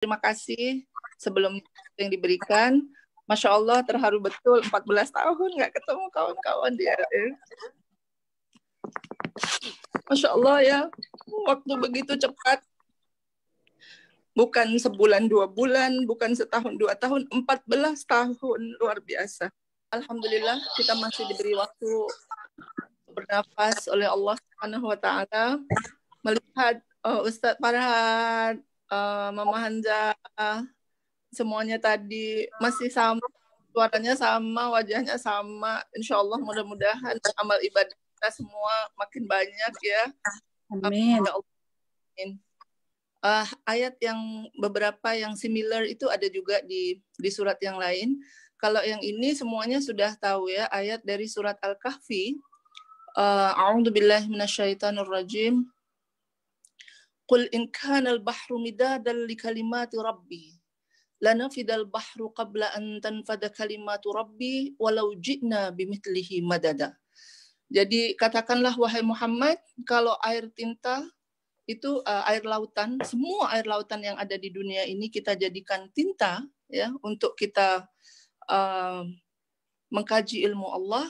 Terima kasih sebelum yang diberikan. Masya Allah, terharu betul. 14 tahun nggak ketemu kawan-kawan dia. Masya Allah ya, waktu begitu cepat. Bukan sebulan 2 bulan, bukan setahun 2 tahun, 14 tahun, luar biasa. Alhamdulillah kita masih diberi waktu bernafas oleh Allah Subhanahu wa taala, melihat Ustadz Farhad, Mama Hanja, semuanya tadi masih sama, suaranya sama, wajahnya sama. Insya Allah mudah-mudahan amal ibadah kita semua makin banyak ya. Amin. Ya Allah. Ayat yang beberapa yang similar itu ada juga di surat yang lain. Kalau yang ini semuanya sudah tahu ya, ayat dari surat Al-Kahfi. A'udzubillahi minasyaitonirrajim. Qul in kana al-bahru midadan li kalimati rabbi lanafidal bahru qabla an tanfada kalimatu rabbi walau ji'na bimithlihi madada. Jadi katakanlah wahai Muhammad, kalau air tinta itu air lautan, semua air lautan yang ada di dunia ini kita jadikan tinta ya untuk kita mengkaji ilmu Allah,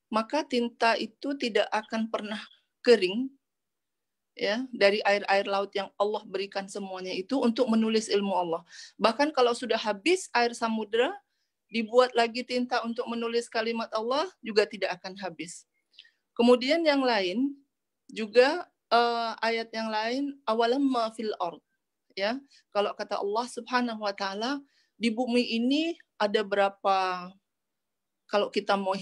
maka tinta itu tidak akan pernah kering ya dari air-air laut yang Allah berikan semuanya itu untuk menulis ilmu Allah. Bahkan kalau sudah habis air samudra, dibuat lagi tinta untuk menulis kalimat Allah juga tidak akan habis. Kemudian yang lain juga ayat yang lain, awalamma fil ard ya. Kalau kata Allah Subhanahu wa taala, di bumi ini ada berapa, kalau kita mau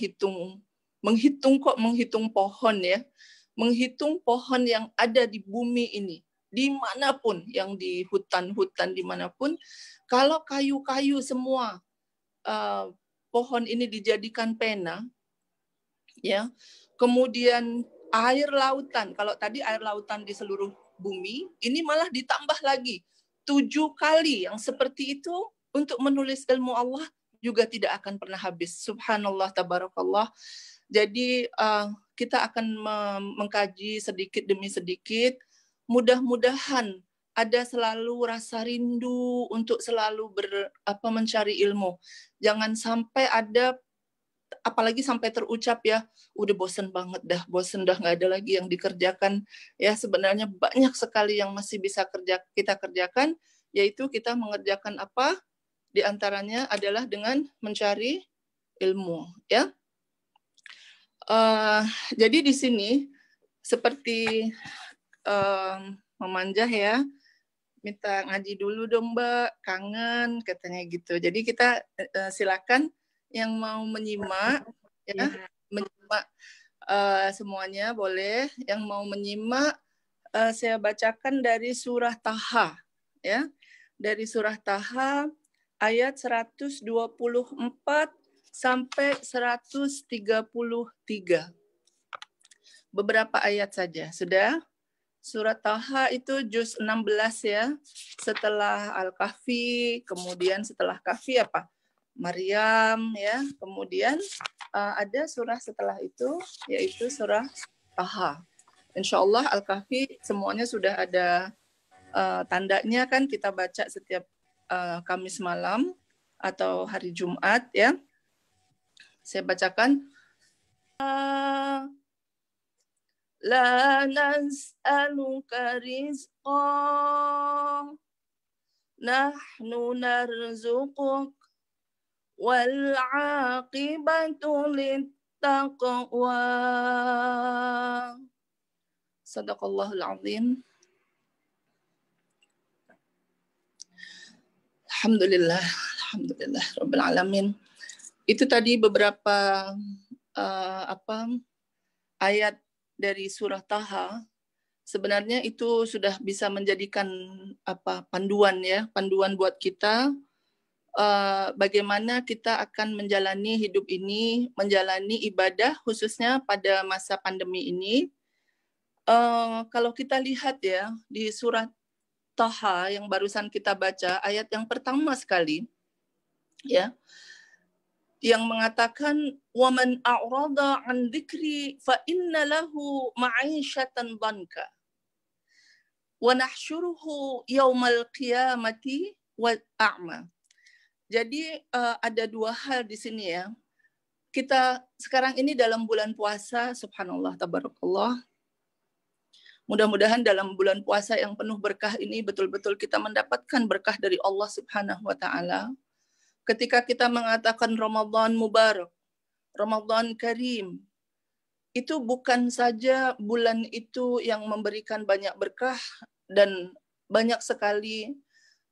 menghitung pohon ya. Menghitung pohon yang ada di bumi ini, dimanapun, yang di hutan-hutan dimanapun, kalau kayu-kayu semua pohon ini dijadikan pena, ya. Kemudian air lautan, kalau tadi air lautan di seluruh bumi, ini malah ditambah lagi 7 kali yang seperti itu untuk menulis ilmu Allah juga tidak akan pernah habis. Subhanallah, tabarakallah. Jadi kita akan mengkaji sedikit demi sedikit. Mudah-mudahan ada selalu rasa rindu untuk selalu mencari ilmu. Jangan sampai ada, apalagi sampai terucap ya, udah bosen banget dah, bosen dah, nggak ada lagi yang dikerjakan. Ya sebenarnya banyak sekali yang masih bisa kita kerjakan, yaitu kita mengerjakan apa? Di antaranya adalah dengan mencari ilmu, ya. Jadi di sini seperti memanjah ya, minta ngaji dulu dong Mbak, kangen katanya gitu. Jadi kita silakan yang mau menyimak ya, menyimak semuanya boleh. Yang mau menyimak saya bacakan dari surah Taha ya. Dari surah Taha ayat 124 sampai 133. Beberapa ayat saja. Sudah? Surat Taha itu juz 16 ya. Setelah Al-Kahfi, kemudian setelah Kahfi apa? Maryam ya. Kemudian ada surah setelah itu yaitu surah Taha. Insya Allah Al-Kahfi semuanya sudah ada tandanya kan, kita baca setiap Kamis malam atau hari Jumat ya. Saya bacakan. La nas'aluka rizqan nahnu narzuquk wal 'aqibatu littaqwa. Shadaqallahul 'azim. Alhamdulillah, alhamdulillah rabbil alamin. Itu tadi beberapa ayat dari surah Taha. Sebenarnya itu sudah bisa menjadikan panduan ya, panduan buat kita bagaimana kita akan menjalani hidup ini, menjalani ibadah khususnya pada masa pandemi ini. Kalau kita lihat ya di surat Taha yang barusan kita baca, ayat yang pertama sekali ya, yang mengatakan waman a'rada an dzikri fa inna lahu ma'isyatan dhanka wa nahsyuruhu yaumal qiyamati wal a'ma. Jadi ada dua hal di sini ya. Kita sekarang ini dalam bulan puasa, subhanallah, tabarakallah. Mudah-mudahan dalam bulan puasa yang penuh berkah ini betul-betul kita mendapatkan berkah dari Allah Subhanahu wa taala. Ketika kita mengatakan Ramadan Mubarak, Ramadan Karim, itu bukan saja bulan itu yang memberikan banyak berkah dan banyak sekali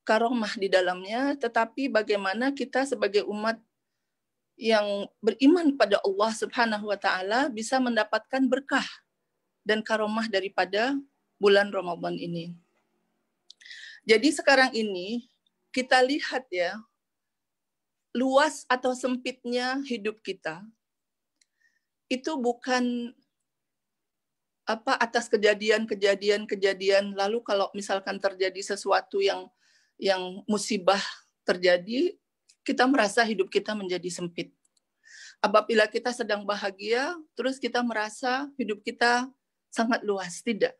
karomah di dalamnya, tetapi bagaimana kita sebagai umat yang beriman pada Allah Subhanahu wa taala bisa mendapatkan berkah dan karomah daripada bulan Ramadan ini. Jadi sekarang ini kita lihat ya, luas atau sempitnya hidup kita itu bukan atas kejadian lalu kalau misalkan terjadi sesuatu yang musibah terjadi, kita merasa hidup kita menjadi sempit. Apabila kita sedang bahagia, terus kita merasa hidup kita sangat luas. Tidak.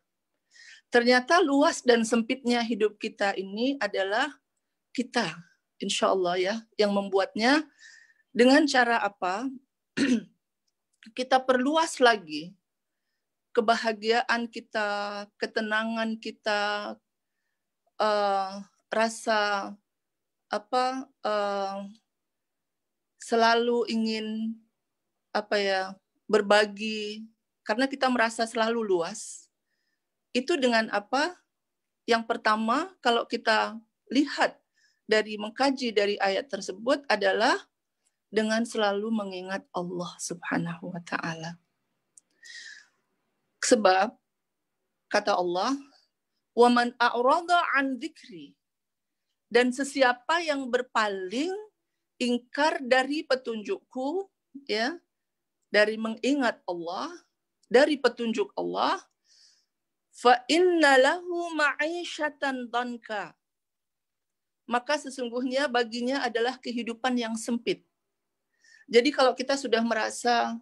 Ternyata luas dan sempitnya hidup kita ini adalah kita, insya Allah ya, yang membuatnya. Dengan cara apa? Kita perluas lagi kebahagiaan kita, ketenangan kita, rasa selalu ingin berbagi karena kita merasa selalu luas. Itu dengan apa? Yang pertama, kalau kita lihat dari mengkaji dari ayat tersebut adalah dengan selalu mengingat Allah Subhanahu wa taala. Sebab kata Allah, "Wa man a'rada 'an dzikri." Dan sesiapa yang berpaling ingkar dari petunjukku, ya, dari mengingat Allah, dari petunjuk Allah, fa inna lahu ma'isyatan dhanka. Maka sesungguhnya baginya adalah kehidupan yang sempit. Jadi kalau kita sudah merasa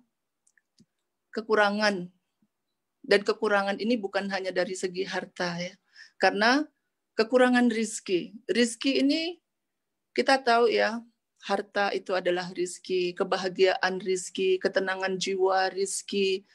kekurangan, dan kekurangan ini bukan hanya dari segi harta ya, karena kekurangan rizki. Rizki ini kita tahu ya, harta itu adalah rizki, kebahagiaan rizki, ketenangan jiwa rizki,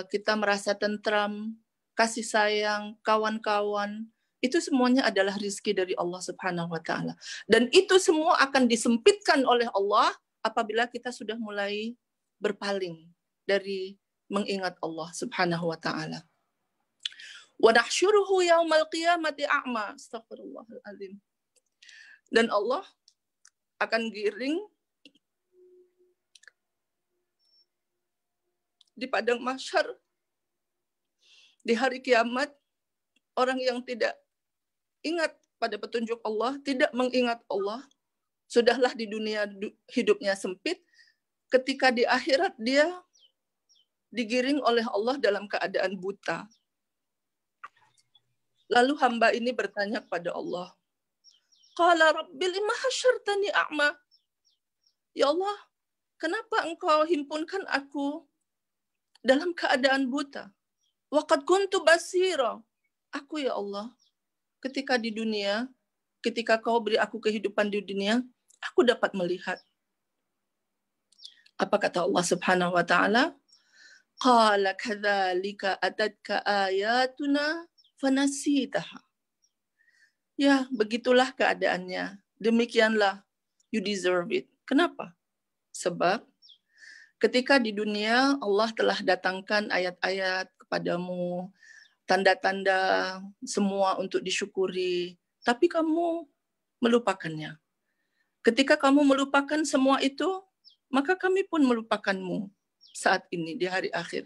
kita merasa tentram, kasih sayang, kawan-kawan, itu semuanya adalah rizki dari Allah Subhanahu wa taala. Dan itu semua akan disempitkan oleh Allah apabila kita sudah mulai berpaling dari mengingat Allah Subhanahu wa taala. Wa nahsyuruhu yaumal qiyamati a'ma. Astaghfirullahaladzim. Dan Allah akan giring di padang mahsyar di hari kiamat orang yang tidak ingat pada petunjuk Allah, tidak mengingat Allah, sudahlah di dunia hidupnya sempit, ketika di akhirat dia digiring oleh Allah dalam keadaan buta. Lalu hamba ini bertanya kepada Allah, Qala Rabbi lima hasyartani a'ma. Ya Allah, kenapa engkau himpunkan aku dalam keadaan buta? Wa qad kuntu basira. Aku ya Allah, ketika di dunia, ketika kau beri aku kehidupan di dunia, aku dapat melihat. Apa kata Allah Subhanahu wa taala? Qala kadzalika atatka ayatuna fanasitaha. Ya, begitulah keadaannya. Demikianlah you deserve it. Kenapa? Sebab ketika di dunia Allah telah datangkan ayat-ayat kepadamu, tanda-tanda semua untuk disyukuri, tapi kamu melupakannya. Ketika kamu melupakan semua itu, maka kami pun melupakanmu saat ini di hari akhir.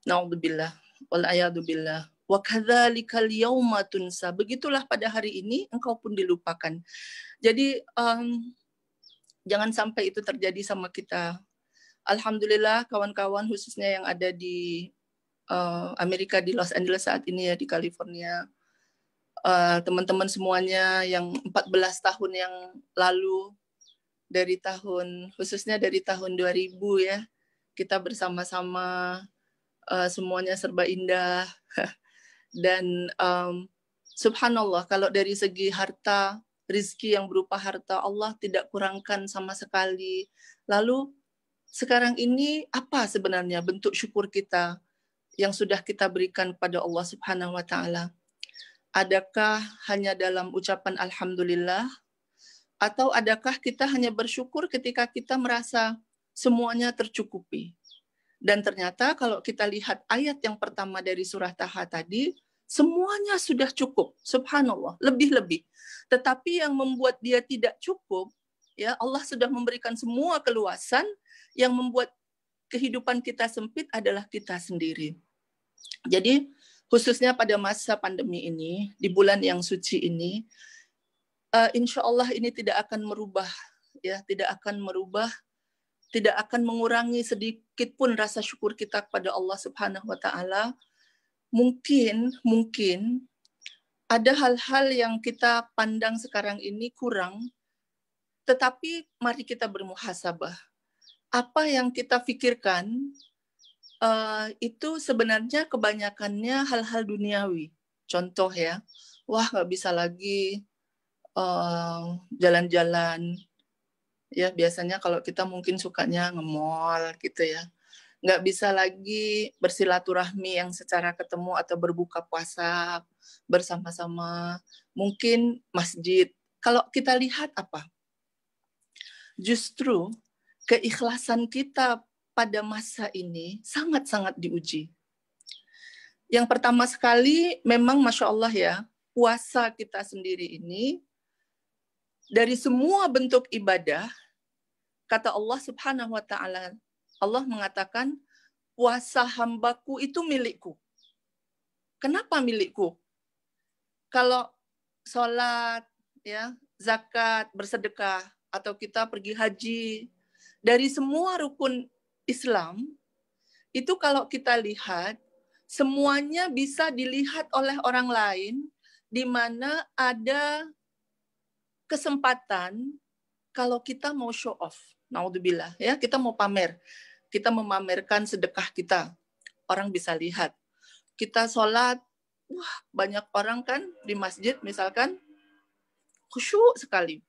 Na'udzubillah wal a'yadzubillah. Wa kadzalikal yauma tunsa. Begitulah pada hari ini engkau pun dilupakan. Jadi jangan sampai itu terjadi sama kita. Alhamdulillah kawan-kawan khususnya yang ada di Amerika, di Los Angeles saat ini ya, di California, teman-teman semuanya yang 14 tahun yang lalu, khususnya dari tahun 2000 ya, kita bersama-sama, semuanya serba indah dan Subhanallah, kalau dari segi harta, rizki yang berupa harta, Allah tidak kurangkan sama sekali. Lalu sekarang ini apa sebenarnya bentuk syukur kita yang sudah kita berikan pada Allah Subhanahu wa taala? Adakah hanya dalam ucapan alhamdulillah, atau adakah kita hanya bersyukur ketika kita merasa semuanya tercukupi? Dan ternyata kalau kita lihat ayat yang pertama dari surah Taha tadi, semuanya sudah cukup, subhanallah, lebih-lebih. Tetapi yang membuat dia tidak cukup, ya Allah sudah memberikan semua keluasan, yang membuat kehidupan kita sempit adalah kita sendiri. Jadi khususnya pada masa pandemi ini, di bulan yang suci ini, insya Allah ini tidak akan merubah, ya, tidak akan mengurangi sedikit pun rasa syukur kita kepada Allah Subhanahu wa taala. Mungkin ada hal-hal yang kita pandang sekarang ini kurang, tetapi mari kita bermuhasabah. Apa yang kita pikirkan itu sebenarnya kebanyakannya hal-hal duniawi. Contoh ya, wah nggak bisa lagi jalan-jalan. Ya biasanya kalau kita mungkin sukanya nge-mall gitu ya. Nggak bisa lagi bersilaturahmi yang secara ketemu atau berbuka puasa bersama-sama. Mungkin masjid. Kalau kita lihat apa? Justru keikhlasan kita pada masa ini sangat-sangat diuji. Yang pertama sekali memang Masya Allah ya, puasa kita sendiri ini dari semua bentuk ibadah, kata Allah Subhanahu wa taala, Allah mengatakan puasa hambaku itu milikku. Kenapa milikku? Kalau sholat, ya, zakat, bersedekah, atau kita pergi haji, dari semua rukun Islam, itu kalau kita lihat, semuanya bisa dilihat oleh orang lain, di mana ada kesempatan kalau kita mau show off, naudzubillah, ya, kita mau pamer, kita memamerkan sedekah kita, orang bisa lihat. Kita sholat, wah banyak orang kan di masjid misalkan khusyuk sekali.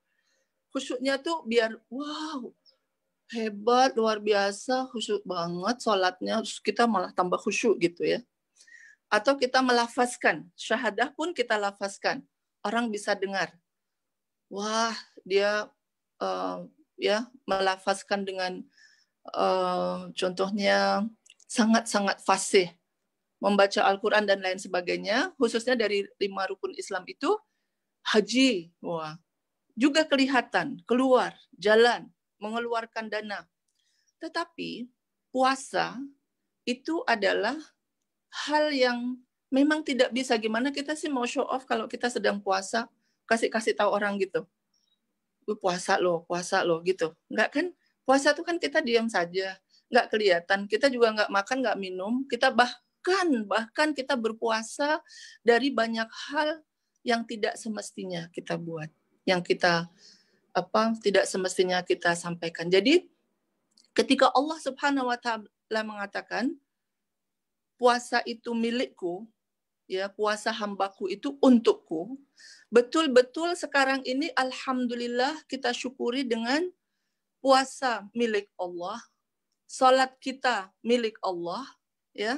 Khusyuknya tuh biar wow hebat luar biasa, khusyuk banget sholatnya, terus kita malah tambah khusyuk gitu ya. Atau kita melafazkan syahadah pun kita lafazkan, orang bisa dengar. Wah dia ya melafazkan dengan contohnya sangat-sangat fasih, membaca Al-Quran dan lain sebagainya, khususnya dari 5 rukun Islam itu, haji, wah, juga kelihatan, keluar, jalan, mengeluarkan dana. Tetapi puasa itu adalah hal yang memang tidak bisa. Gimana kita sih mau show off kalau kita sedang puasa, kasih tahu orang gitu. Puasa loh gitu. Enggak kan? Puasa itu kan kita diam saja, nggak kelihatan. Kita juga nggak makan, nggak minum. Kita bahkan kita berpuasa dari banyak hal yang tidak semestinya kita buat, yang kita tidak semestinya kita sampaikan. Jadi ketika Allah Subhanahu wa taala mengatakan puasa itu milikku, ya, puasa hambaku itu untukku, betul-betul sekarang ini alhamdulillah kita syukuri dengan puasa milik Allah, salat kita milik Allah, ya,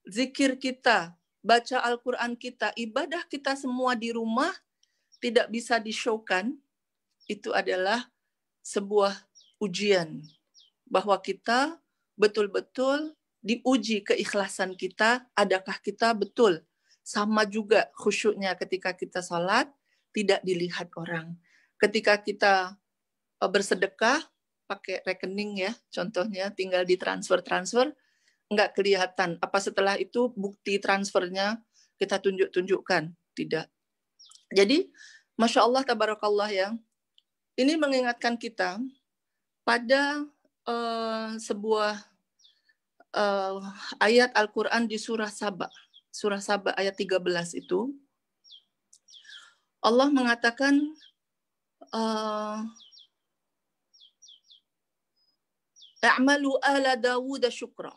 zikir kita, baca Al-Quran kita, ibadah kita semua di rumah tidak bisa di-show-kan. Itu adalah sebuah ujian bahwa kita betul-betul diuji keikhlasan kita, adakah kita betul sama juga khusyuknya ketika kita salat, tidak dilihat orang. Ketika kita bersedekah pakai rekening ya, contohnya tinggal ditransfer, nggak kelihatan. Apa setelah itu bukti transfernya kita tunjukkan? Tidak. Jadi, Masya Allah, tabarakallah ya, ini mengingatkan kita pada sebuah ayat Al-Quran di surah Saba. Surah Saba ayat 13 itu, Allah mengatakan, A'malu ala Dawud syukra.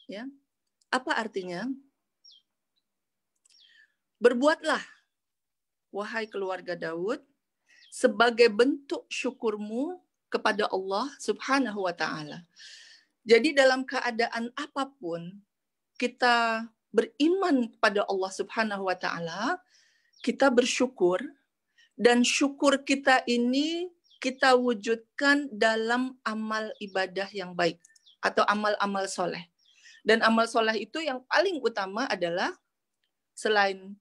Ya. Apa artinya? Berbuatlah, wahai keluarga Daud, sebagai bentuk syukurmu kepada Allah Subhanahu wa Ta'ala. Jadi dalam keadaan apapun, kita beriman kepada Allah Subhanahu wa Ta'ala, kita bersyukur, dan syukur kita ini kita wujudkan dalam amal ibadah yang baik atau amal-amal soleh. Dan amal soleh itu yang paling utama adalah selain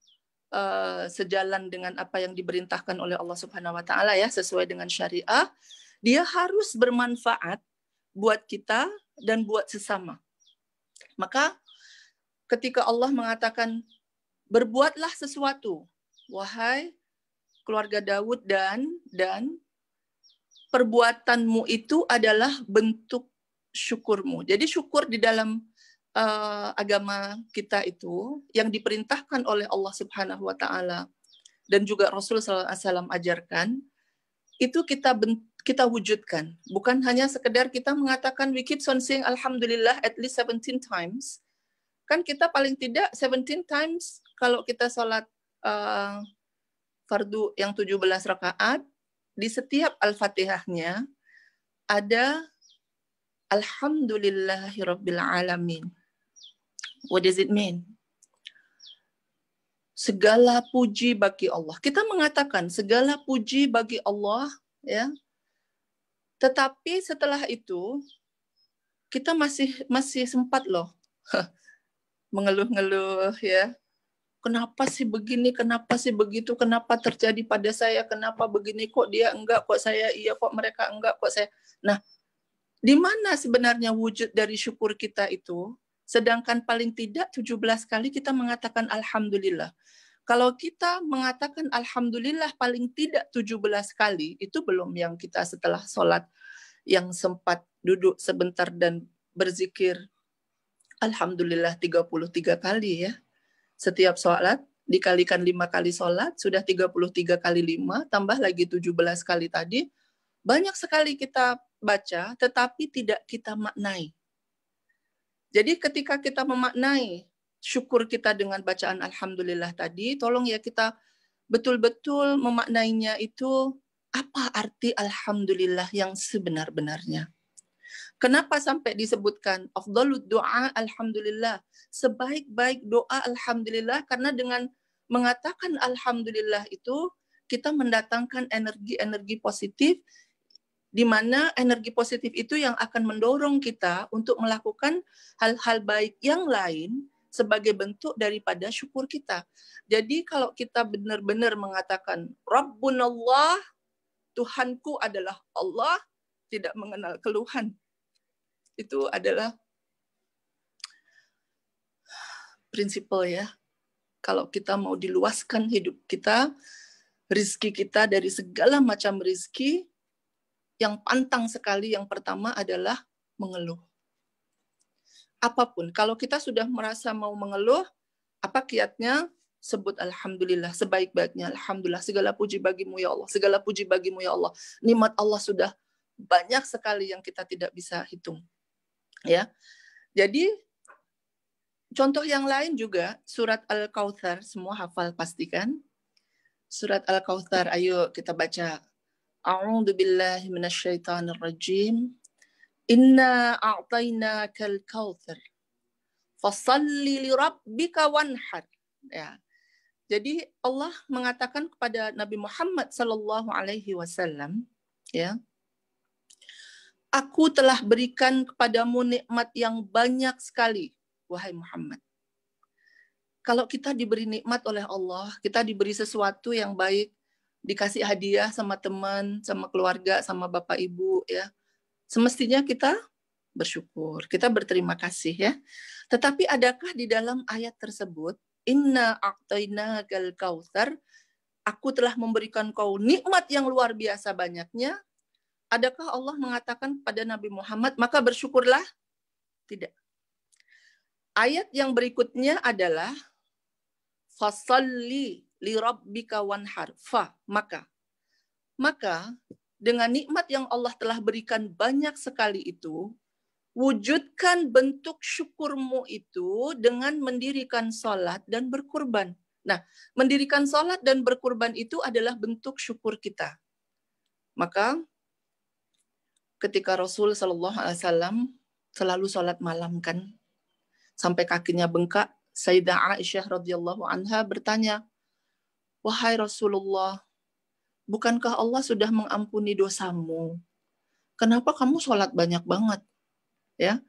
sejalan dengan apa yang diperintahkan oleh Allah Subhanahu wa Ta'ala ya, sesuai dengan syariah, dia harus bermanfaat buat kita dan buat sesama. Maka ketika Allah mengatakan berbuatlah sesuatu, wahai keluarga Daud, dan perbuatanmu itu adalah bentuk syukurmu. Jadi syukur di dalam agama kita itu yang diperintahkan oleh Allah Subhanahu wa Ta'ala dan juga Rasul sallallahu alaihi wasallam ajarkan, itu kita wujudkan. Bukan hanya sekedar kita mengatakan we keep on saying alhamdulillah at least 17 times. Kan kita paling tidak 17 times kalau kita sholat fardu yang 17 rakaat, di setiap Al-Fatihahnya ada Alhamdulillahirabbil alamin. What does it mean? Segala puji bagi Allah. Kita mengatakan segala puji bagi Allah, ya. Tetapi setelah itu kita masih sempat loh mengeluh-ngeluh, ya. Kenapa sih begini, kenapa sih begitu, kenapa terjadi pada saya, kenapa begini, kok dia enggak, kok saya iya, kok mereka enggak, kok saya. Nah, di mana sebenarnya wujud dari syukur kita itu? Sedangkan paling tidak 17 kali kita mengatakan alhamdulillah. Kalau kita mengatakan alhamdulillah paling tidak 17 kali, itu belum yang kita setelah sholat yang sempat duduk sebentar dan berzikir alhamdulillah 33 kali ya. Setiap sholat dikalikan 5 kali sholat, sudah 33 kali 5, tambah lagi 17 kali tadi. Banyak sekali kita baca, tetapi tidak kita maknai. Jadi ketika kita memaknai syukur kita dengan bacaan alhamdulillah tadi, tolong ya kita betul-betul memaknainya itu apa arti alhamdulillah yang sebenar-benarnya. Kenapa sampai disebutkan afdhalud doa alhamdulillah, sebaik-baik doa alhamdulillah, karena dengan mengatakan alhamdulillah itu kita mendatangkan energi-energi positif, di mana energi positif itu yang akan mendorong kita untuk melakukan hal-hal baik yang lain sebagai bentuk daripada syukur kita. Jadi kalau kita benar-benar mengatakan Rabbunallah, Tuhanku adalah Allah, tidak mengenal keluhan. Itu adalah prinsipal ya. Kalau kita mau diluaskan hidup kita, rizki kita dari segala macam rizki, yang pantang sekali yang pertama adalah mengeluh. Apapun, kalau kita sudah merasa mau mengeluh, apa kiatnya? Sebut alhamdulillah, sebaik-baiknya alhamdulillah, segala puji bagimu ya Allah, segala puji bagimu ya Allah. Nikmat Allah sudah banyak sekali yang kita tidak bisa hitung. Ya. Jadi contoh yang lain juga surat Al-Kautsar, semua hafal pastikan. Surat Al-Kautsar, ayo kita baca. A'udzu billahi minasyaitonir rajim. Inna a'tainakal kautsar. Fashalli li rabbika wanhar. Ya. Jadi Allah mengatakan kepada Nabi Muhammad sallallahu alaihi wasallam, ya. Aku telah berikan kepadamu nikmat yang banyak sekali, wahai Muhammad. Kalau kita diberi nikmat oleh Allah, kita diberi sesuatu yang baik, dikasih hadiah sama teman, sama keluarga, sama bapak ibu, ya. Semestinya kita bersyukur, kita berterima kasih ya. Tetapi adakah di dalam ayat tersebut, Inna a'tainakal kautsar, aku telah memberikan kau nikmat yang luar biasa banyaknya. Adakah Allah mengatakan kepada Nabi Muhammad, maka bersyukurlah? Tidak. Ayat yang berikutnya adalah fasalli li rabbika wanhar. Maka dengan nikmat yang Allah telah berikan banyak sekali itu, wujudkan bentuk syukurmu itu dengan mendirikan salat dan berkurban. Nah, mendirikan sholat dan berkurban itu adalah bentuk syukur kita. Maka ketika Rasul Shallallahu Alaihi Wasallam selalu sholat malam kan, sampai kakinya bengkak, Sayyidah Aisyah radhiyallahu anha bertanya, wahai Rasulullah, bukankah Allah sudah mengampuni dosamu? Kenapa kamu sholat banyak banget? Ya,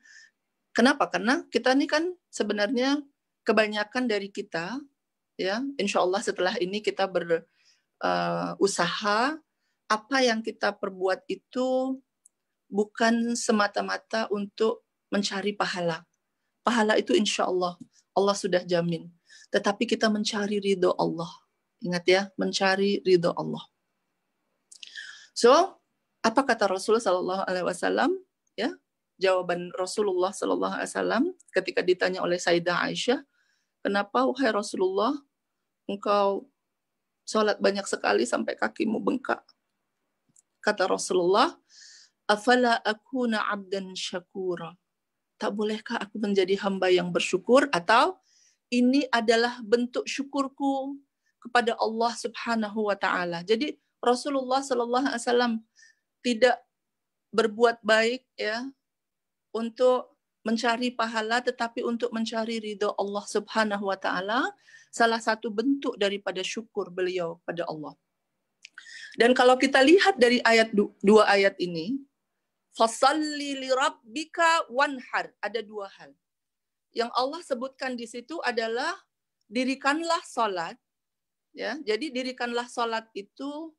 kenapa? Karena kita ini kan sebenarnya kebanyakan dari kita, ya, insya Allah setelah ini kita berusaha, apa yang kita perbuat itu bukan semata-mata untuk mencari pahala. Pahala itu insya Allah sudah jamin. Tetapi kita mencari ridho Allah. Ingat ya, mencari ridho Allah. So, apa kata Rasulullah Sallallahu Alaihi Wasallam? Ya, jawaban Rasulullah Sallallahu Alaihi Wasallam ketika ditanya oleh Sayyidah Aisyah, kenapa wahai Rasulullah engkau sholat banyak sekali sampai kakimu bengkak? Kata Rasulullah, afala akuna abdan syakura. Tak bolehkah aku menjadi hamba yang bersyukur? Atau ini adalah bentuk syukurku kepada Allah Subhanahu wa taala. Jadi Rasulullah Sallallahu Alaihi Wasallam tidak berbuat baik ya untuk mencari pahala, tetapi untuk mencari ridho Allah Subhanahu wa taala, salah satu bentuk daripada syukur beliau pada Allah. Dan kalau kita lihat dari dua ayat ini, fasalli li rabbika wanhar, ada dua hal. Yang Allah sebutkan di situ adalah dirikanlah salat, ya. Jadi dirikanlah salat itu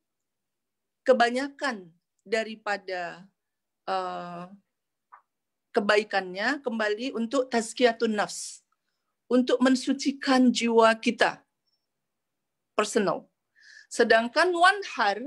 kebanyakan daripada kebaikannya kembali untuk tazkiyatun nafs, untuk mensucikan jiwa kita, personal. Sedangkan wanhar,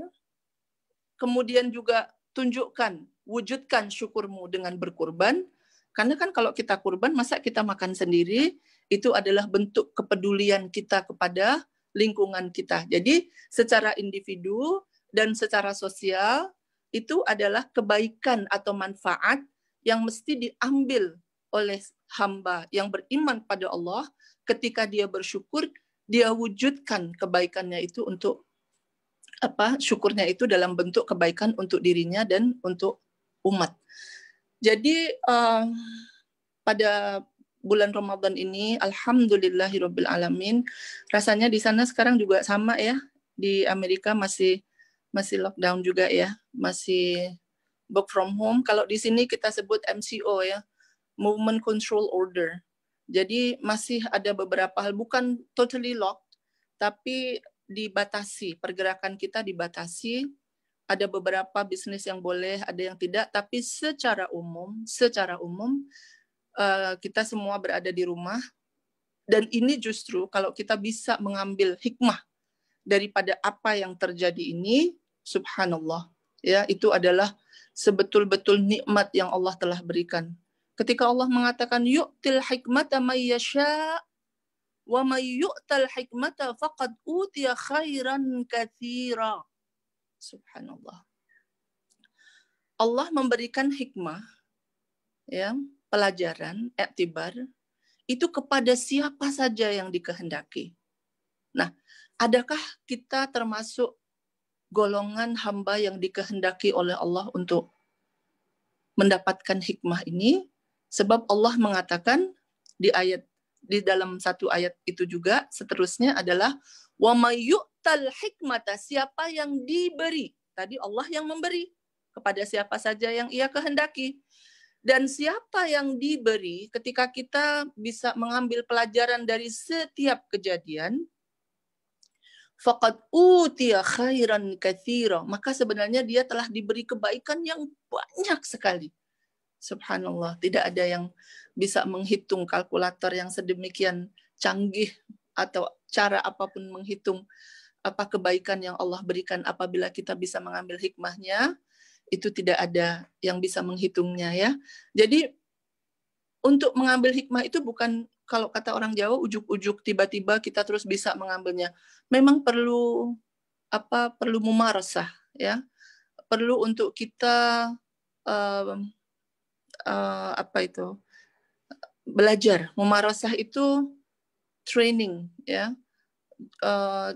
kemudian juga tunjukkan, wujudkan syukurmu dengan berkurban, karena kan kalau kita kurban, masa kita makan sendiri, itu adalah bentuk kepedulian kita kepada lingkungan kita. Jadi secara individu dan secara sosial, itu adalah kebaikan atau manfaat yang mesti diambil oleh hamba yang beriman pada Allah. Ketika dia bersyukur, dia wujudkan kebaikannya itu untuk syukurnya itu dalam bentuk kebaikan untuk dirinya dan untuk umat. Jadi pada bulan Ramadan ini, alhamdulillahirabbil alamin, rasanya di sana sekarang juga sama ya, di Amerika masih lockdown juga ya, masih work from home. Kalau di sini kita sebut MCO ya, Movement Control Order. Jadi masih ada beberapa hal, bukan totally locked, tapi dibatasi, pergerakan kita dibatasi. Ada beberapa bisnis yang boleh, ada yang tidak, tapi secara umum kita semua berada di rumah. Dan ini justru kalau kita bisa mengambil hikmah daripada apa yang terjadi ini, subhanallah, ya, itu adalah sebetul-betul nikmat yang Allah telah berikan. Ketika Allah mengatakan yu'til hikmata may yasha wa may yu'tal hikmata faqad utiya khairan katsira. Subhanallah. Allah memberikan hikmah, ya, pelajaran, iktibar, itu kepada siapa saja yang dikehendaki. Nah, adakah kita termasuk golongan hamba yang dikehendaki oleh Allah untuk mendapatkan hikmah ini? Sebab Allah mengatakan di dalam satu ayat itu juga, seterusnya adalah wa may yu'tal hikmata, siapa yang diberi. Tadi Allah yang memberi kepada siapa saja yang Ia kehendaki. Dan siapa yang diberi, ketika kita bisa mengambil pelajaran dari setiap kejadian, faqad utiya khairan katsira, maka sebenarnya dia telah diberi kebaikan yang banyak sekali. Subhanallah, tidak ada yang bisa menghitung, kalkulator yang sedemikian canggih atau cara apapun menghitung apa kebaikan yang Allah berikan apabila kita bisa mengambil hikmahnya. Itu tidak ada yang bisa menghitungnya ya. Jadi untuk mengambil hikmah itu bukan, kalau kata orang Jawa, ujuk-ujuk tiba-tiba kita terus bisa mengambilnya. Memang perlu mumarasah ya. Perlu untuk kita belajar. Mumarasah itu training ya.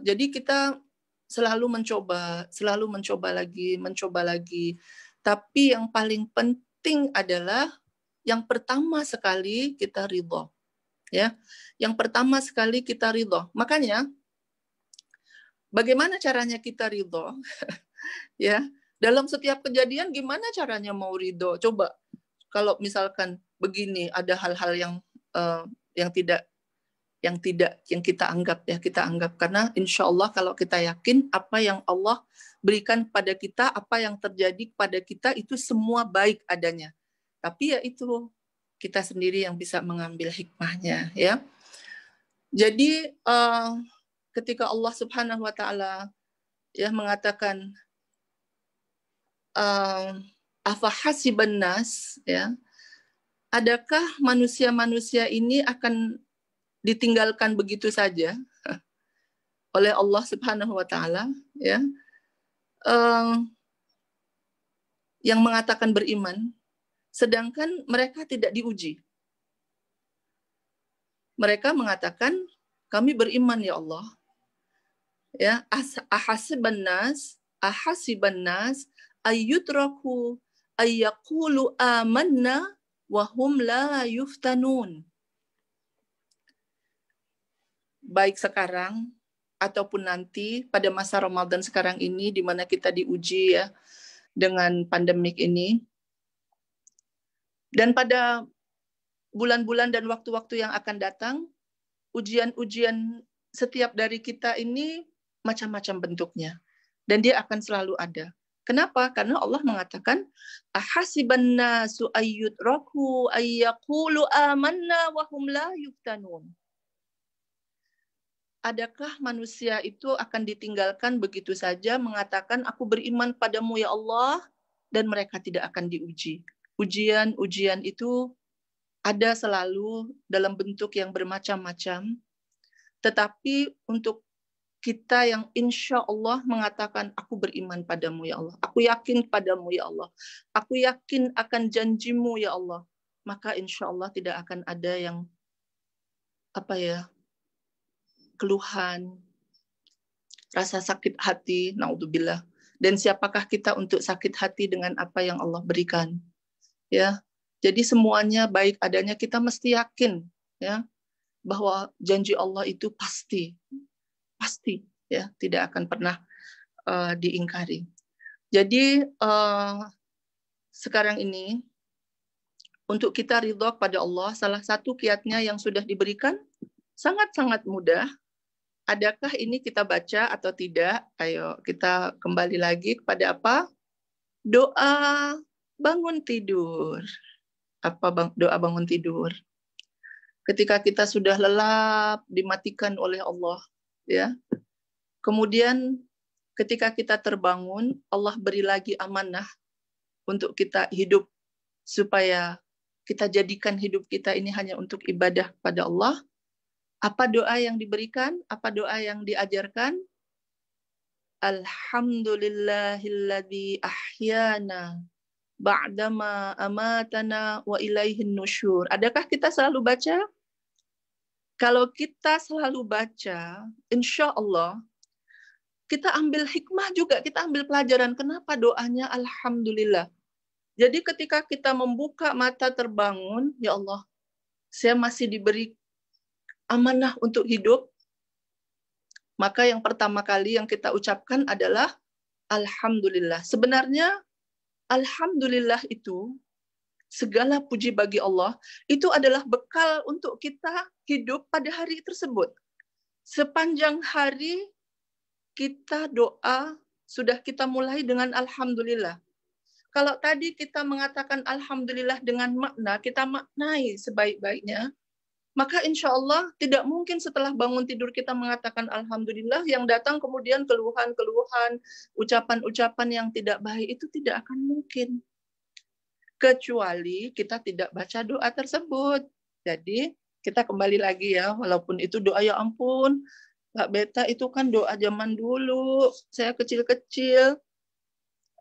Jadi kita selalu mencoba lagi. Tapi yang paling penting adalah yang pertama sekali kita ridho. Ya, yang pertama sekali kita ridho. Makanya, bagaimana caranya kita ridho? Ya, dalam setiap kejadian gimana caranya mau ridho? Coba, kalau misalkan begini ada hal-hal yang tidak yang kita anggap karena insya Allah kalau kita yakin apa yang Allah berikan pada kita, apa yang terjadi pada kita itu semua baik adanya. Tapi ya itu kita sendiri yang bisa mengambil hikmahnya, ya. Jadi ketika Allah Subhanahu Wa Taala ya mengatakan afahasiban nas, ya, adakah manusia-manusia ini akan ditinggalkan begitu saja oleh Allah Subhanahu Wa Taala, ya, yang mengatakan beriman, sedangkan mereka tidak diuji. Mereka mengatakan kami beriman ya Allah, ya, ahasiban nas ayyutraku ayyaqulu amanna wa hum la yuftanun. Baik sekarang ataupun nanti pada masa Ramadan sekarang ini di mana kita diuji ya dengan pandemik ini. Dan pada bulan-bulan dan waktu-waktu yang akan datang, ujian-ujian setiap dari kita ini macam-macam bentuknya. Dan dia akan selalu ada. Kenapa? Karena Allah mengatakan ahasiban nasu ayyutraku ayyaqulu amanna wa hum la yuftanun. Adakah manusia itu akan ditinggalkan begitu saja mengatakan aku beriman padamu ya Allah dan mereka tidak akan diuji. Ujian-ujian itu ada selalu dalam bentuk yang bermacam-macam. Tetapi untuk kita yang insya Allah mengatakan aku beriman padamu ya Allah. Aku yakin padamu ya Allah. Aku yakin akan janjimu ya Allah. Maka insya Allah tidak akan ada yang keluhan, rasa sakit hati, naudzubillah. Dan siapakah kita untuk sakit hati dengan apa yang Allah berikan? Ya. Jadi semuanya baik adanya, kita mesti yakin ya bahwa janji Allah itu pasti ya, tidak akan pernah diingkari. Jadi sekarang ini untuk kita ridho pada Allah, salah satu kiatnya yang sudah diberikan sangat-sangat mudah. Adakah ini kita baca atau tidak? Ayo kita kembali lagi kepada apa? Doa bangun tidur. Apa doa bangun tidur? Ketika kita sudah lelap dimatikan oleh Allah, ya. Kemudian ketika kita terbangun, Allah beri lagi amanah untuk kita hidup supaya kita jadikan hidup kita ini hanya untuk ibadah pada Allah. Apa doa yang diberikan? Apa doa yang diajarkan? Alhamdulillahilladzi ahyana ba'dama amatana wa ilaihin nusyur. Adakah kita selalu baca? Kalau kita selalu baca, insya Allah kita ambil hikmah juga, kita ambil pelajaran. Kenapa doanya Alhamdulillah? Jadi ketika kita membuka mata terbangun, ya Allah, saya masih diberi amanah untuk hidup, maka yang pertama kali yang kita ucapkan adalah Alhamdulillah. Sebenarnya Alhamdulillah itu, segala puji bagi Allah, itu adalah bekal untuk kita hidup pada hari tersebut. Sepanjang hari kita doa, sudah kita mulai dengan Alhamdulillah. Kalau tadi kita mengatakan Alhamdulillah dengan makna, kita maknai sebaik-baiknya, maka insya Allah tidak mungkin setelah bangun tidur kita mengatakan Alhamdulillah, yang datang kemudian keluhan-keluhan, ucapan-ucapan yang tidak baik, itu tidak akan mungkin. Kecuali kita tidak baca doa tersebut. Jadi kita kembali lagi ya, walaupun itu doa ya ampun, Kak Beta itu kan doa zaman dulu, saya kecil-kecil.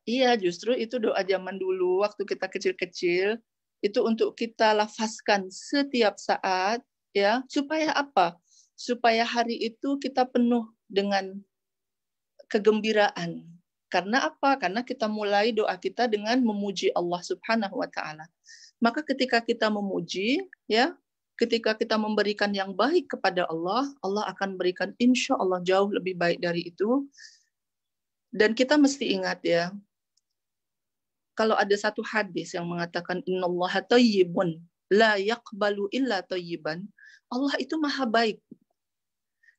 Iya, justru itu doa zaman dulu, waktu kita kecil-kecil, itu untuk kita lafazkan setiap saat, ya, supaya apa? supaya hari itu kita penuh dengan kegembiraan. Karena apa? Karena kita mulai doa kita dengan memuji Allah Subhanahu wa taala. Maka ketika kita memuji, ya, ketika kita memberikan yang baik kepada Allah, Allah akan berikan insya Allah jauh lebih baik dari itu. Dan kita mesti ingat ya, kalau ada satu hadis yang mengatakan innallaha thayyibun la yaqbalu illa thayyiban, Allah itu maha baik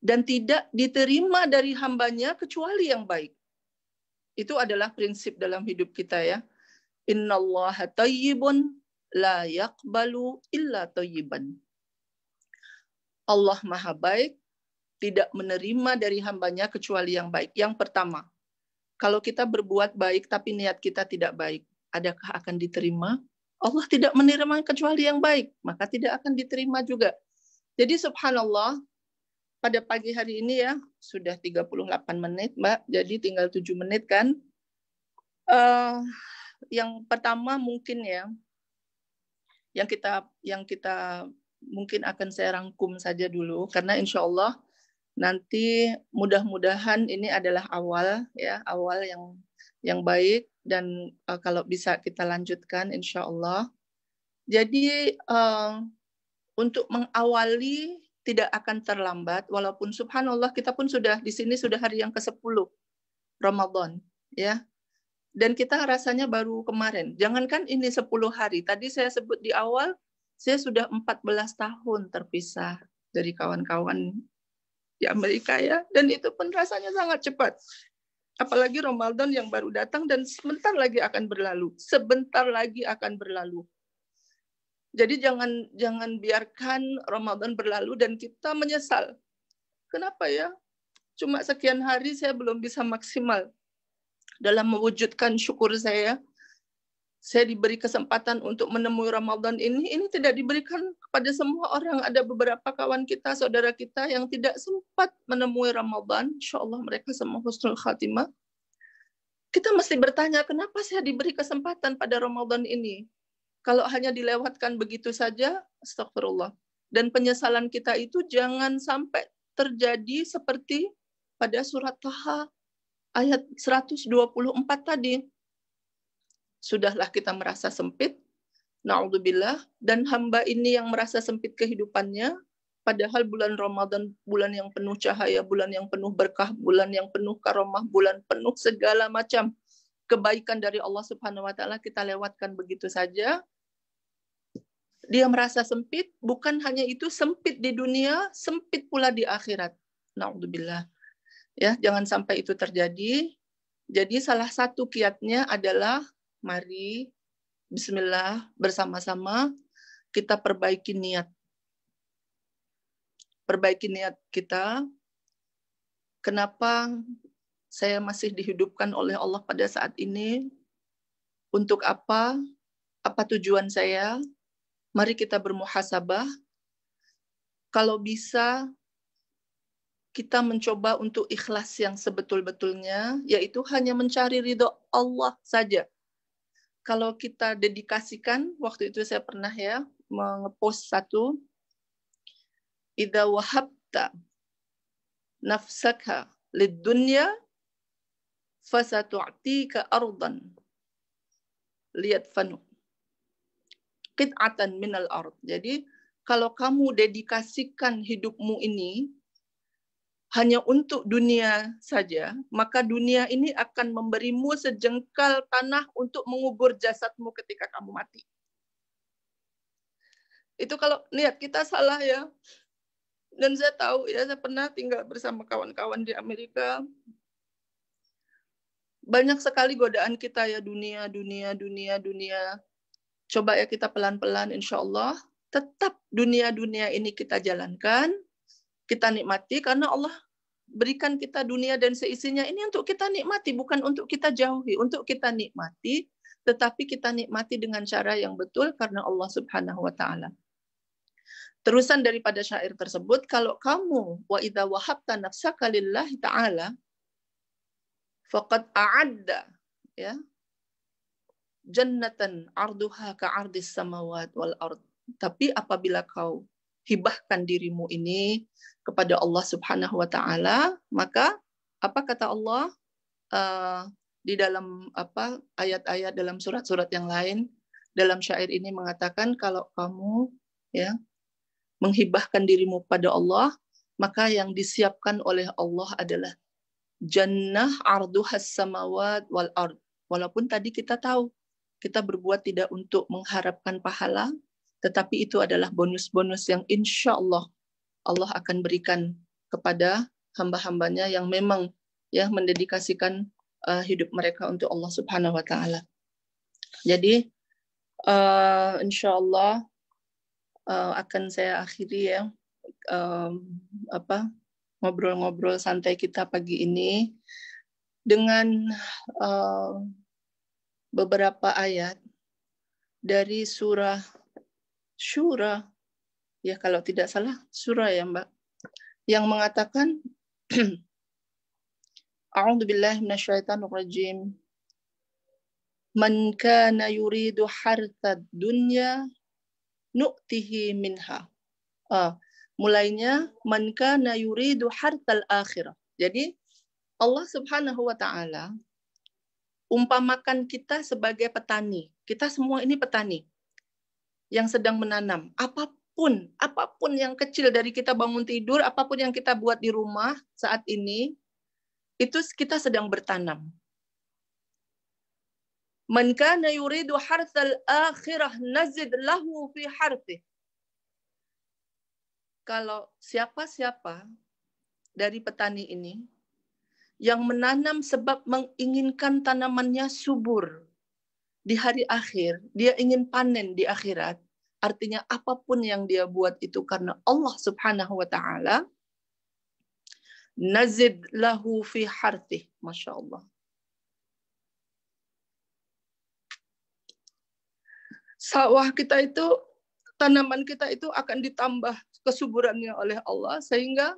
dan tidak diterima dari hambanya kecuali yang baik. Itu adalah prinsip dalam hidup kita ya. Innallaha thayyibun la yaqbalu illa thayyiban. Allah maha baik, tidak menerima dari hambanya kecuali yang baik. Yang pertama, kalau kita berbuat baik tapi niat kita tidak baik, adakah akan diterima? Allah tidak menerima kecuali yang baik, maka tidak akan diterima juga. Jadi subhanallah, pada pagi hari ini ya, sudah 38 menit, Mbak. Jadi tinggal 7 menit kan. Yang pertama mungkin ya, yang kita mungkin akan saya rangkum saja dulu, karena insya Allah nanti mudah-mudahan ini adalah awal ya, awal yang baik, dan kalau bisa kita lanjutkan insya Allah. Jadi untuk mengawali tidak akan terlambat, walaupun subhanallah kita pun sudah di sini sudah hari yang ke-10 Ramadan ya. Dan kita rasanya baru kemarin. Jangankan ini 10 hari. Tadi saya sebut di awal, saya sudah 14 tahun terpisah dari kawan-kawan di Amerika ya. Dan itu pun rasanya sangat cepat. Apalagi Ramadan yang baru datang dan sebentar lagi akan berlalu. Sebentar lagi akan berlalu. Jadi jangan biarkan Ramadan berlalu dan kita menyesal. Kenapa ya? Cuma sekian hari saya belum bisa maksimal dalam mewujudkan syukur saya. Saya diberi kesempatan untuk menemui Ramadan ini tidak diberikan kepada semua orang. Ada beberapa kawan kita, saudara kita yang tidak sempat menemui Ramadan. Insya Allah mereka semua husnul khatimah. Kita mesti bertanya, kenapa saya diberi kesempatan pada Ramadan ini? Kalau hanya dilewatkan begitu saja, astagfirullah. Dan penyesalan kita itu jangan sampai terjadi seperti pada surat Taha ayat 124 tadi. Sudahlah kita merasa sempit, na'udzubillah, dan hamba ini yang merasa sempit kehidupannya, padahal bulan Ramadan, bulan yang penuh cahaya, bulan yang penuh berkah, bulan yang penuh karomah, bulan penuh segala macam kebaikan dari Allah Subhanahu wa taala, kita lewatkan begitu saja. Dia merasa sempit, bukan hanya itu, sempit di dunia, sempit pula di akhirat. Na'udzubillah. Ya, jangan sampai itu terjadi. Jadi salah satu kiatnya adalah mari bismillah bersama-sama kita perbaiki niat. Perbaiki niat kita. Kenapa saya masih dihidupkan oleh Allah pada saat ini? Untuk apa? Apa tujuan saya? Mari kita bermuhasabah. Kalau bisa, kita mencoba untuk ikhlas yang sebetul-betulnya, yaitu hanya mencari ridho Allah saja. Kalau kita dedikasikan, waktu itu saya pernah ya, ngepost satu, idza wahabta nafsaka lid-dunya fasatu'tika ardan liyadfanu qit'atan minal ard. Jadi kalau kamu dedikasikan hidupmu ini hanya untuk dunia saja, maka dunia ini akan memberimu sejengkal tanah untuk mengubur jasadmu ketika kamu mati. Itu kalau niat kita salah ya. Dan saya tahu ya, saya pernah tinggal bersama kawan-kawan di Amerika. Banyak sekali godaan kita ya, dunia. Coba ya kita pelan-pelan insya Allah tetap dunia ini kita jalankan, kita nikmati, karena Allah berikan kita dunia dan seisinya ini untuk kita nikmati, bukan untuk kita jauhi, untuk kita nikmati, tetapi kita nikmati dengan cara yang betul karena Allah Subhanahu wa taala. Terusan daripada syair tersebut, kalau kamu wa idza wahabta nafsaka lillahi ta'ala faqad a'adda ya jannatan arduha ka'ardis samawat wal ard. Tapi apabila kau hibahkan dirimu ini kepada Allah Subhanahu wa taala, maka apa kata Allah di dalam ayat-ayat dalam surat-surat yang lain, dalam syair ini mengatakan kalau kamu ya menghibahkan dirimu pada Allah, maka yang disiapkan oleh Allah adalah jannah arduhas samawat wal ard. Walaupun tadi kita tahu kita berbuat tidak untuk mengharapkan pahala, tetapi itu adalah bonus-bonus yang insya Allah Allah akan berikan kepada hamba-hambanya yang memang ya mendedikasikan hidup mereka untuk Allah Subhanahu wa taala. Jadi insya Allah akan saya akhiri ya ngobrol-ngobrol santai kita pagi ini dengan beberapa ayat dari surah Syura, ya kalau tidak salah surah ya Mbak, yang mengatakan A'udzubillahi minasyaitonirrajim. Man kana yuridu hartad dunya nu'tihi minha. Mulainya man kana yuridu hartal akhirah. Jadi Allah Subhanahu wa taala umpamakan kita sebagai petani. Kita semua ini petani yang sedang menanam. Apapun yang kecil dari kita bangun tidur, apapun yang kita buat di rumah saat ini, itu kita sedang bertanam. Man kana yuridu harthal akhirah nazid lahu fi harthih. Kalau siapa-siapa dari petani ini yang menanam sebab menginginkan tanamannya subur di hari akhir, dia ingin panen di akhirat, artinya apapun yang dia buat itu karena Allah Subhanahu wa taala, nazid lahu fi harthih. Masya Allah. Sawah kita itu, tanaman kita itu akan ditambah kesuburannya oleh Allah sehingga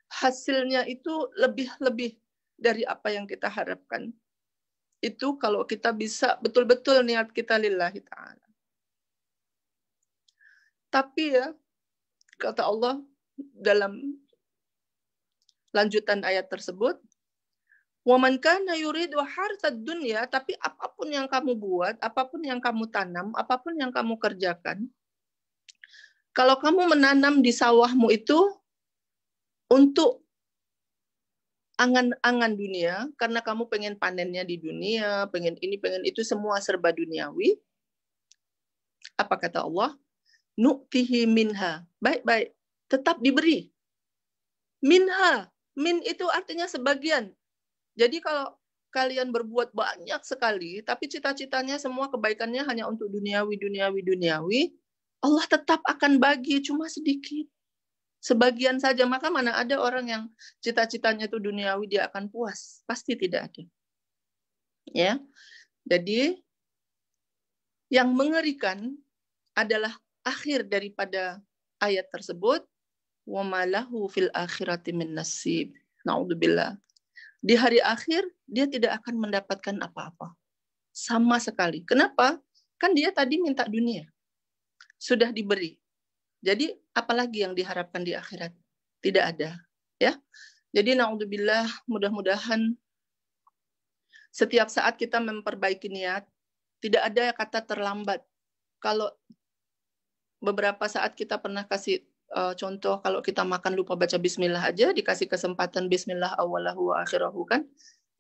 hasilnya itu lebih dari apa yang kita harapkan. Itu kalau kita bisa betul-betul niat kita lillahi ta'ala. Tapi ya, kata Allah dalam lanjutan ayat tersebut, وَمَنْ كَانَ يُرِيدُ حَرْثَ الدُّنْيَا, tapi apapun yang kamu buat, apapun yang kamu tanam, apapun yang kamu kerjakan, kalau kamu menanam di sawahmu itu untuk angan-angan dunia, karena kamu pengen panennya di dunia, pengen ini, pengen itu, semua serba duniawi, apa kata Allah? Nu'tihi minha. Baik-baik, tetap diberi. Minha. Min itu artinya sebagian. Jadi kalau kalian berbuat banyak sekali, tapi cita-citanya semua kebaikannya hanya untuk duniawi, Allah tetap akan bagi, cuma sedikit. Sebagian saja, maka mana ada orang yang cita-citanya itu duniawi dia akan puas? Pasti tidak ada. Ya. Jadi yang mengerikan adalah akhir daripada ayat tersebut, wa malahu fil akhirati min nasib. Naudzubillah. Di hari akhir dia tidak akan mendapatkan apa-apa. Sama sekali. Kenapa? Kan dia tadi minta dunia. Sudah diberi. Jadi apalagi yang diharapkan di akhirat? Tidak ada, ya. Jadi naudzubillah, mudah-mudahan setiap saat kita memperbaiki niat, tidak ada kata terlambat. Kalau beberapa saat kita pernah kasih contoh, kalau kita makan lupa baca bismillah aja, dikasih kesempatan bismillah awalahu wa akhirahu kan.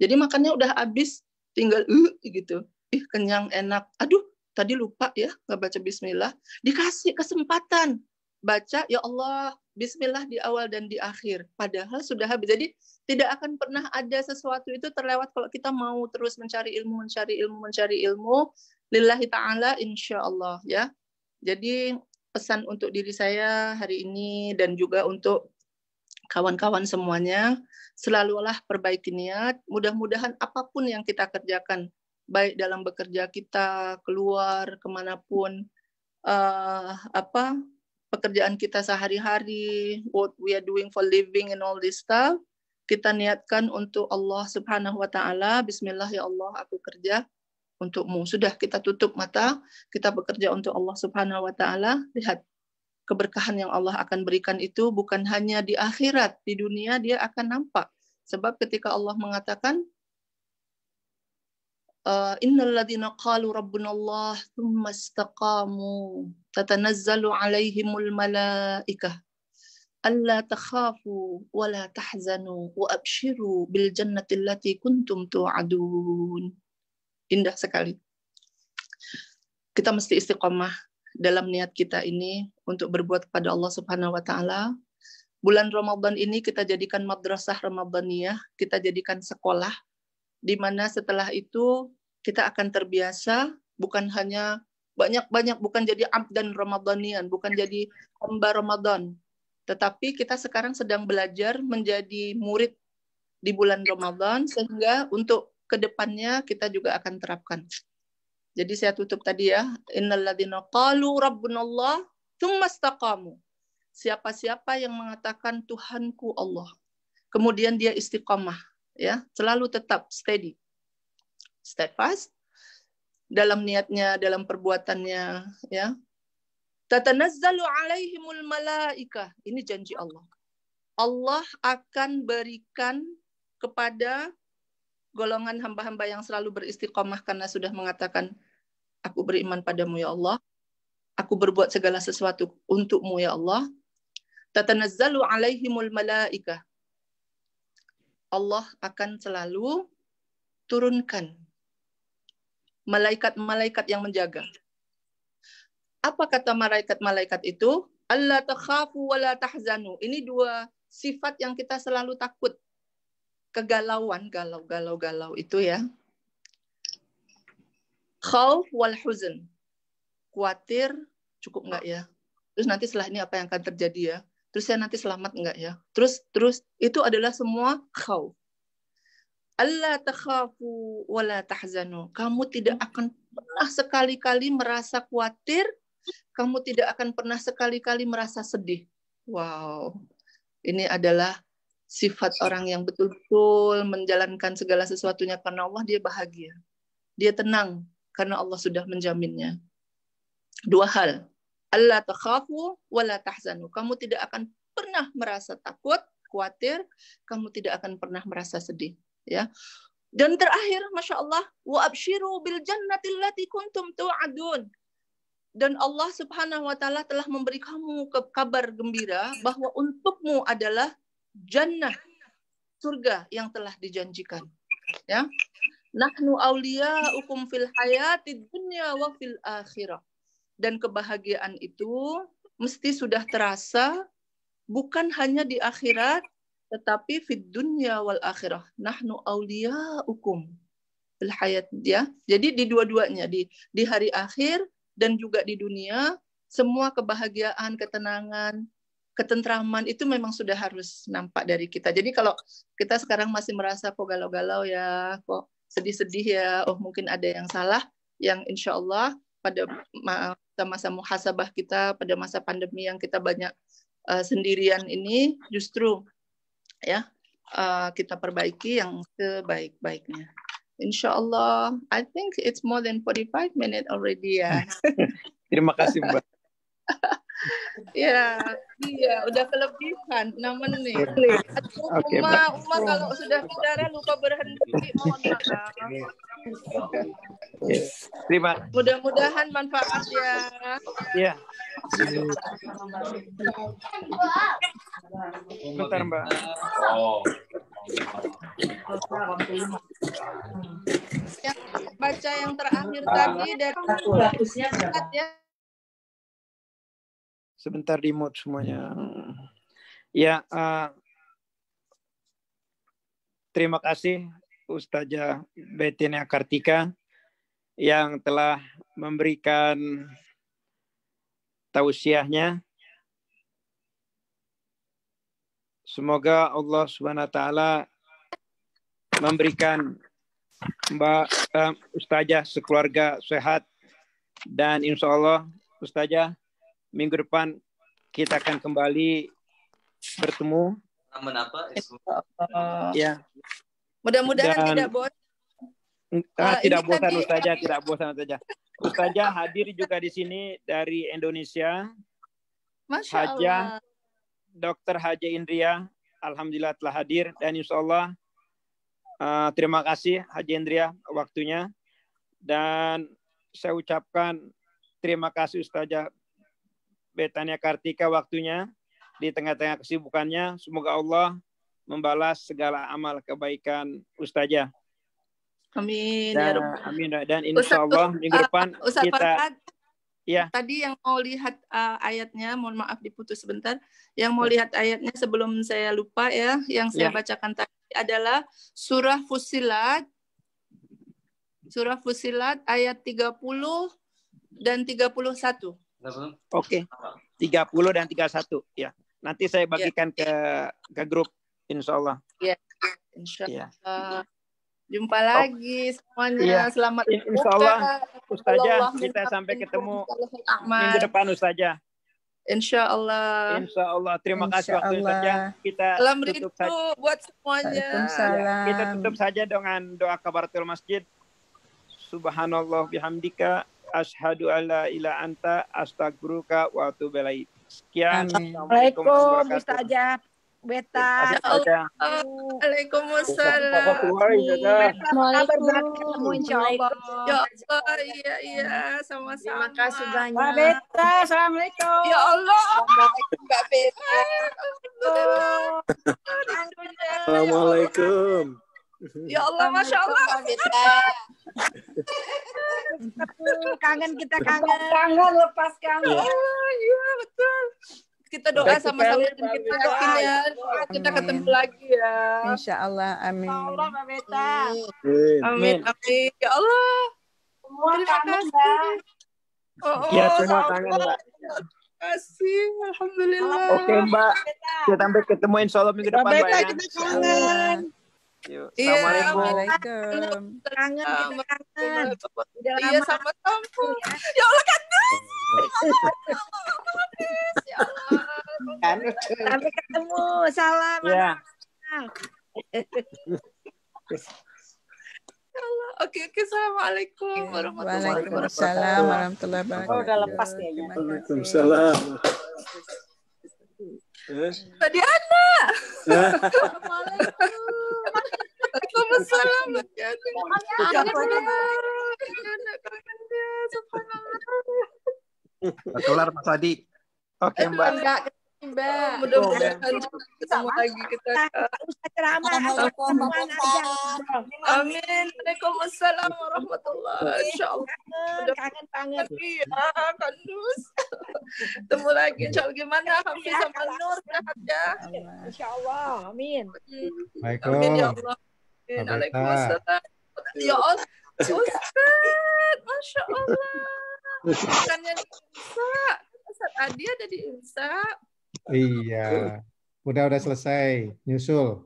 Jadi makannya udah habis, tinggal gitu. Kenyang, enak. Aduh, tadi lupa ya nggak baca bismillah. Dikasih kesempatan baca, ya Allah, bismillah di awal dan di akhir. Padahal sudah habis. Jadi tidak akan pernah ada sesuatu itu terlewat kalau kita mau terus mencari ilmu. Lillahi ta'ala insya Allah ya. Jadi pesan untuk diri saya hari ini dan juga untuk kawan-kawan semuanya, selalulah perbaiki niat. Mudah-mudahan apapun yang kita kerjakan, baik dalam bekerja kita, keluar, kemanapun, pekerjaan kita sehari-hari, what we are doing for living and all this stuff, kita niatkan untuk Allah Subhanahu wa taala. Bismillah ya Allah, aku kerja untukmu. Sudah kita tutup mata, kita bekerja untuk Allah Subhanahu wa taala. Lihat, keberkahan yang Allah akan berikan itu bukan hanya di akhirat, di dunia dia akan nampak. Sebab ketika Allah mengatakan innal ladzina qalu rabbunallah tsumma istaqamu tatanazzalu alaihimul malaikah alla takhafu wa la tahzanu wa abshiru bil jannati allati kuntum tu'adun. Indah sekali. Kita mesti istiqomah dalam niat kita ini untuk berbuat kepada Allah Subhanahu wa taala. Bulan Ramadan ini kita jadikan madrasah Ramadaniyah, kita jadikan sekolah di mana setelah itu kita akan terbiasa bukan hanya banyak-banyak, bukan jadi abdan Ramadanian, bukan jadi hamba Ramadan, tetapi kita sekarang sedang belajar menjadi murid di bulan Ramadan sehingga untuk kedepannya kita juga akan terapkan. Jadi saya tutup tadi ya, innal ladzina qalu rabbunallah tsumma istaqamu. Siapa-siapa yang mengatakan Tuhanku Allah, kemudian dia istiqamah, ya, selalu tetap steady, steadfast dalam niatnya, dalam perbuatannya, ya. Tatanazzalu alaihimul malaikah. Ini janji Allah. Allah akan berikan kepada golongan hamba-hamba yang selalu beristiqamah karena sudah mengatakan, aku beriman padamu ya Allah, aku berbuat segala sesuatu untukmu ya Allah. Tatanazzalu alaihimul malaikah. Allah akan selalu turunkan malaikat-malaikat yang menjaga. Apa kata malaikat-malaikat itu? Alla takhafu wa la tahzanu. Ini dua sifat yang kita selalu takut. Kegalauan, galau itu ya. Khauf wal huzn. Khawatir, cukup enggak ya? Terus nanti setelah ini apa yang akan terjadi ya? Terus saya nanti selamat enggak ya? Terus itu adalah semua khauf. Alla takhafu wa la tahzanu. Kamu tidak akan pernah sekali-kali merasa khawatir, kamu tidak akan pernah sekali-kali merasa sedih. Wow. Ini adalah sifat orang yang betul-betul menjalankan segala sesuatunya karena Allah, dia bahagia. Dia tenang karena Allah sudah menjaminnya. Dua hal. Alla takhafu wa la tahzanu. Kamu tidak akan pernah merasa takut, khawatir, kamu tidak akan pernah merasa sedih. Ya. Dan terakhir, Masya Allah, wa abshiru bil jannati allati kuntum tu'adun. Dan Allah Subhanahu wa taala telah memberi kamu kabar gembira bahwa untukmu adalah jannah, surga yang telah dijanjikan. Ya. Nahnu awliya'ukum fil hayatid dunya wa fil akhirah. Dan kebahagiaan itu mesti sudah terasa bukan hanya di akhirat, tetapi fid dunya wal akhirah. Nahnu awliya'ukum fil hayat, ya. Jadi di dua-duanya, di hari akhir dan juga di dunia, semua kebahagiaan, ketenangan, ketentraman itu memang sudah harus nampak dari kita. Jadi kalau kita sekarang masih merasa kok galau-galau ya, kok sedih-sedih ya, oh mungkin ada yang salah, yang insya Allah pada masa muhasabah kita, pada masa pandemi yang kita banyak sendirian ini, justru ya kita perbaiki yang sebaik-baiknya. Insya Allah, I think it's more than 45 minutes already ya. Terima kasih Mbak. Ya, iya, udah kelebihan 6 menit. Oke, Uma kalau sudah bicara lupa berhenti, mohon maaf. Terima. Mudah-mudahan manfaat ya. Iya. Bentar Mbak. Yang baca yang terakhir tadi dari ya. Sebentar di mute semuanya. Ya, terima kasih Ustazah Betina Kartika yang telah memberikan tausiahnya. Semoga Allah SWT memberikan Mbak Ustazah sekeluarga sehat, dan insya Allah Ustazah minggu depan kita akan kembali bertemu. Ya. Mudah-mudahan tidak bosan. Tidak bosan Ustazah, tidak bosan Ustazah. Ustazah hadir juga di sini dari Indonesia. Masya Hajah Allah. Dr. Haja Indria, alhamdulillah telah hadir, dan insya Allah terima kasih Haja Indria waktunya, dan saya ucapkan terima kasih Ustazah Betania Kartika waktunya di tengah-tengah kesibukannya. Semoga Allah membalas segala amal kebaikan Ustazah. Amin Dan, ya Rabbal. amin. Dan insya Allah minggu depan Ustaz kita Farhad, ya. Tadi yang mau lihat ayatnya, mohon maaf diputus sebentar. Yang mau lihat ayatnya sebelum saya lupa ya, yang saya bacakan tadi adalah surah Fussilat. Surah Fussilat ayat 30 dan 31. Oke. 30 dan 31 ya. Nanti saya bagikan ke grup insya Allah. Ya. Insya Allah. Jumpa lagi semuanya. Selamat insya Allah Ustazah, kita sampai ketemu minggu depan Ustazah. Insya Allah. Insya Allah. Terima kasih waktu Ustazah. Kita salam tutup saja buat semuanya. Kita tutup saja dengan doa kafaratul masjid. Subhanallah bihamdika asyhadu alla ilaha anta astaghfiruka wa atubu ilaik. Sekian. Assalamualaikum Ustazah Beta. Waalaikumsalam. Waalaikumsalam. Ketemu insyaallah. Ya Allah, iya, sama-sama. Terima kasih banyak. Mbak Beta, assalamualaikum. Ya Allah. Assalamualaikum Mbak Beta. Assalamualaikum. Ya Allah, Masya Allah. Mbak Beta. Kangen kita kangen. Kangen lepas kangen. Iya, betul. Kita doa sama-sama dan kita yakin ya kita ketemu lagi ya. Insya Allah, amin. Ya Allah Mbak Beta. Amin, amin. Ya Allah. Semua kangen Mbak. Ya, semua kangen Mbak. Terima kasih, alhamdulillah. Oke Mbak, kita sampai ketemu insya Allah minggu depan Mbak ya. Kita kangen. Assalamualaikum. Kangen, kita kangen. Iya, sama-sama. Ya Allah, Kandus. Ya Allah. Sampai ketemu. Salam. Ya. Oke, assalamualaikum warahmatullahi wabarakatuh. Waalaikumsalam warahmatullahi wabarakatuh. Udah lepas kayaknya. Waalaikumsalam. Tadi Ana. Waalaikumsalam. Kelar Mas Adi. Oke Mbak. Mudah-mudahan ketemu lagi kita. Ustaz ceramah. Amin. Waalaikumsalam warahmatullahi wabarakatuh. Insyaallah. Kangen. Iya, Kandus. Ketemu lagi. Insyaallah gimana Hafiz sama Nur sehat ya? Insyaallah. Amin. Amin ya Allah. Amin. Waalaikumsalam. Ya Allah. Ustaz, Masya Allah. Bukannya di IMSA. Ustaz Adi ada di IMSA. Iya. Udah selesai nyusul.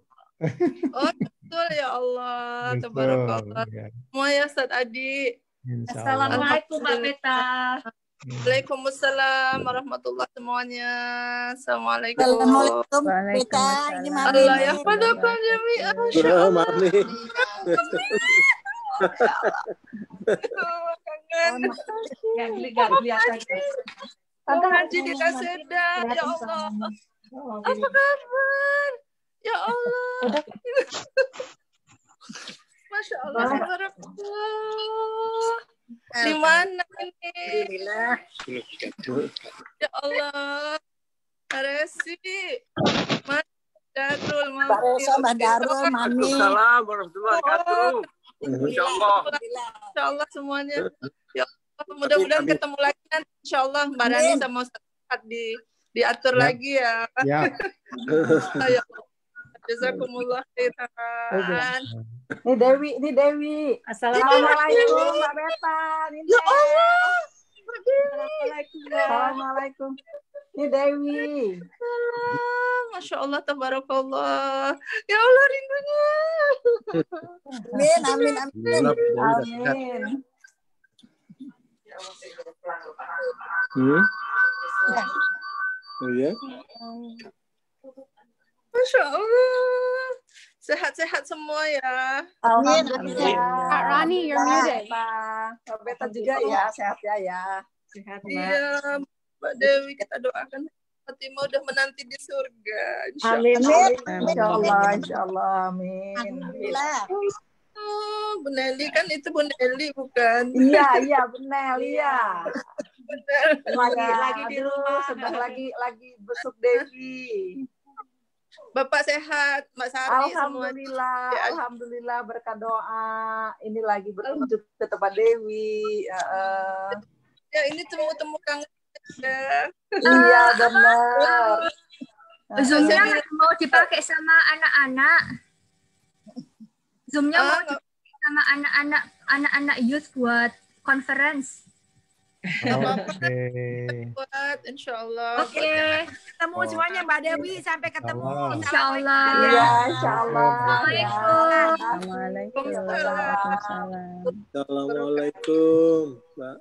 Oh, betul ya Allah. Tabarakallah. Ya. Semua ya Ustaz Adi. Assalamualaikum Mbak Beta. Waalaikumsalam warahmatullahi semuanya. Assalamualaikum. Assalamualaikum Beta. Ini Mami. Allah ya fadakum jami'an. Maaf nih. Kangen. Gak kelihatan. Tante Haji di Kaseda. Ya Allah. Apa kabar? Ya Allah. Masya Allah. Tabarakallah. Di mana ini? Ya Allah. Aresi. Mas Darul. Mbak Resa, Mbak Darul, Mami. Waalaikumsalam warahmatullahi wabarakatuh. Insyaallah. Insyaallah semuanya. Ya Allah, mudah-mudahan ketemu lagi nanti. Insyaallah Mbak Rani sama Ustaz diatur lagi ya. Ya. Ya Allah. Jazakumullah khairan. Ini Dewi. Assalamualaikum Mbak Beta. Ya Allah. Assalamualaikum. Ini Dewi. Masya Allah, tabarakallah. Ya Allah, rindunya. Amin. Amin. Oh ya. Masya Allah. Sehat-sehat semua ya. Alhamdulillah. Kak Rani, you're muted. Mbak Beta juga ya, sehat ya. Sehat, Iya, Mbak Dewi kita doakan Fatimah udah menanti di surga. Amin, Amin. amin. Insya Allah, amin. Alhamdulillah. Oh, Bu Nelly kan itu Bu Nelly bukan? Iya, benar, iya. Benar. Lagi di rumah, sedang lagi besuk Dewi. Bapak sehat, Mbak Sari semua. Alhamdulillah berkat doa. Ini lagi berkunjung ke tempat Dewi. Ya ini temu-temu kangen ya. Iya benar. Zoom-nya mau dipakai sama anak-anak. Zoom-nya mau dipakai sama anak-anak youth buat conference. Oke. Buat insyaallah. Oke. Ketemu semuanya Mbak Dewi, sampai ketemu. Insyaallah. Iya, insyaallah. Assalamualaikum. Waalaikumsalam. Assalamualaikum, Mbak.